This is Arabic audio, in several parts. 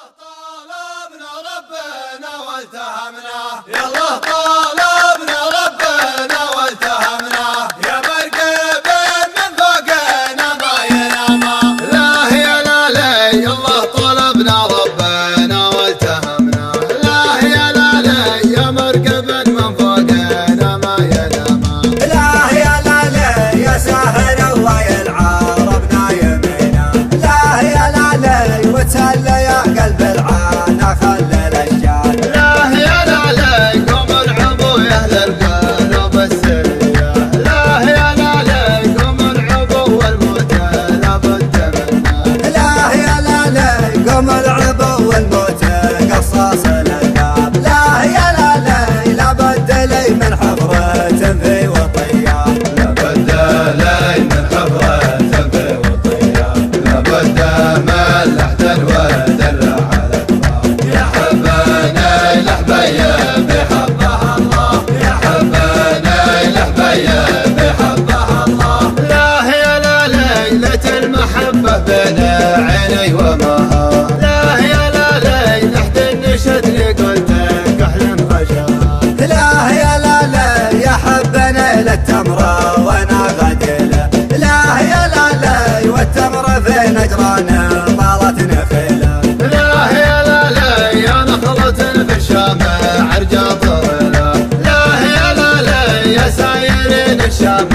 طلبنا ربنا والتهمنا، يلا طلبنا ربنا والتهمنا، يا مركب من فوقنا ما ينام. لا يا لا لا يلا طلبنا ربنا والتهمنا، لا يا لا لا يا مركب من فوقنا ما ينام. لا يا لا لا يا ساهر الله يلعب نايمنا، لا يا لا لا وتهلى يا قلب العانى خلى الاشجار. لا يا لا لا قوم العبوا يا اهل القلوب السريه، لا يا لا لا قوم العبوا والموت لابد منا. لا يا لا لا قوم العبوا والموت قصاص الالباب، لا يا لا لا لابد لي من حفرة في وطيه، لابد لي من حفرة في وطيه، لابد من لحد ودرع على الباب. يا حبنا لحبيه بحبها الله، يا حبنا لحبيه بحبها الله. لا يا لا ليلة المحبة بين عيني ومها، لا يا لا لحد النشد لقلتك كحل خشب. لا يا لا لا يا حبنا للتمرة وانا غدله، لا يا لا لا والتمرة في نجران طالت نخيله. لا يا لا يا نخلة في الشام عرجة طويلة، لا يا لا يا سايرين الشام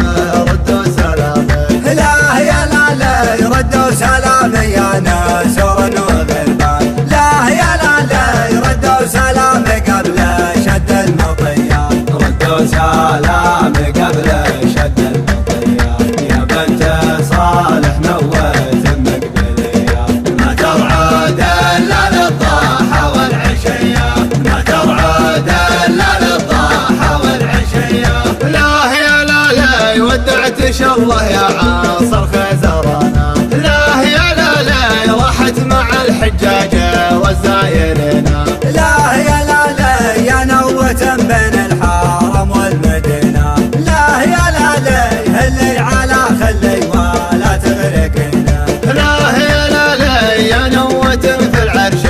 ردوا سلامي، لا يا لا لا ردوا سلامي يا ناس وغلبان، لا يا لا لا ردوا سلامي قبل شد المطية، ردوا سلامي قبل شد المطية. يا بنت صالح نويت مقبلية، ما ترعد الا للضحى والعشية، ما ترعد الا للضحى والعشية. لا يا لا ودعت شله يا عاصر خزرنا، لا يا لا راحت مع الحجاج والزايرين. لا يا لا لا يا نوة بين الحرم والمدينة، لا يا لا لا هلي على خلي ولا تغرقنا. لا يا لا يا نوة في العرش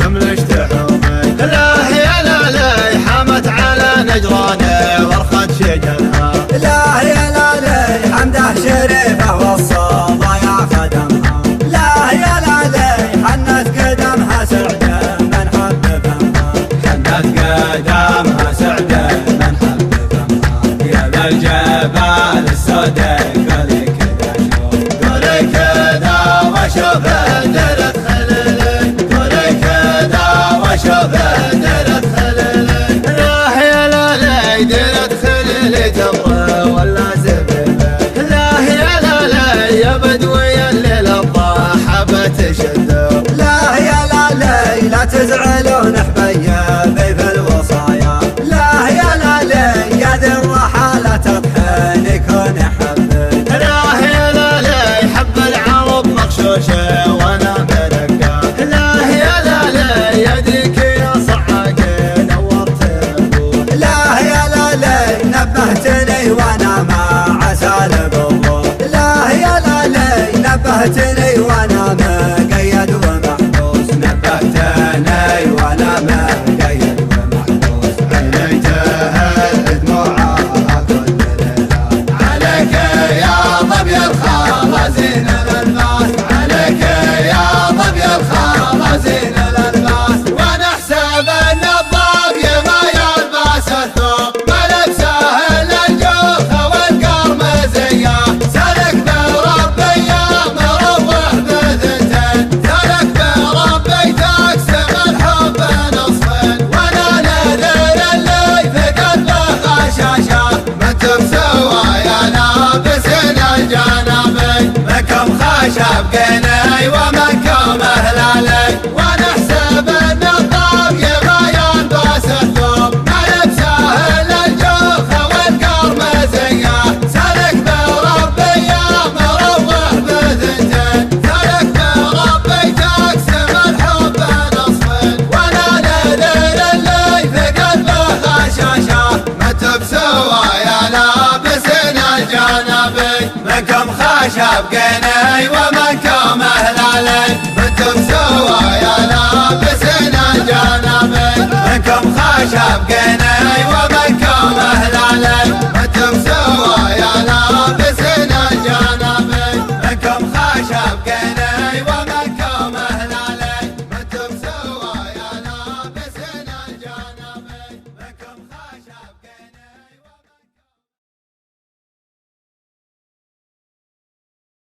كمل اشتحومي، لا يا لا حامت على نجران ورخت شجرها، لا يا لا لا حمده شريفه والصبا يا خدمها، لا يا لا لا حنت قدمها سعده من حب فمها، حنت قدامها سعده من حب فمها. يا ذا الجبال السوداء قولي كذا شوف، قولي كذا وشوف درت خليلي، قولي كذا وشوف درت خليلي. لا يا لا درت خليلي تمر ولا زبيبه، لا يا لا يا بدوي الليل الضاحى بتشدوا. لا يا لا لا لا تزعلون حبيبي في الوصايا، لا يا لا لا يا ذي الرحالة تطحن يكون حبك، لا يا لا حب العرب مغشوشه وانا مرقه، لا يا لا يديك يا صعاق نورت الروح. لا يا لا لا نبهتني وانا ما عسى البضوح، لا يا لا لا نبهتني وانا مقيد ومحبوس، نبهتني وانا مقيد ومحبوس، عينيتها دموعها كل ليله. عليك يا ظبي الخوازين الالباس، عليك يا ظبي الخوازين الالباس. وانا احسب ان الظبي ما يلبس الثوب، ملبسه الجوخه والقرمزيه. سلك بربي يا مروح بذنتين، سلك بربي تقسم الحب نصفين. وانا نذر اللي في قلبه غشاشه، مت بسوى يا نابسين الجنابين. منكم خشب قني ومنكم هلالي، وانا احسب ان الطبي ما يلبس الثوب، ملبسه الجوخه والقرمزيه. سلك بربي يا مروح بذنتين، سلك بربي تقسم الحب نصفين. وانا نذر اللي في قلبه غشاشه، مت بسوى يا لابسين الجنابين. منكم خشب قني ومنكم هلالي، منكم سوى يا لابسين خشب قني ومنكم هلالي انتم سوا يا لابسين الجنابي منكم خشب قني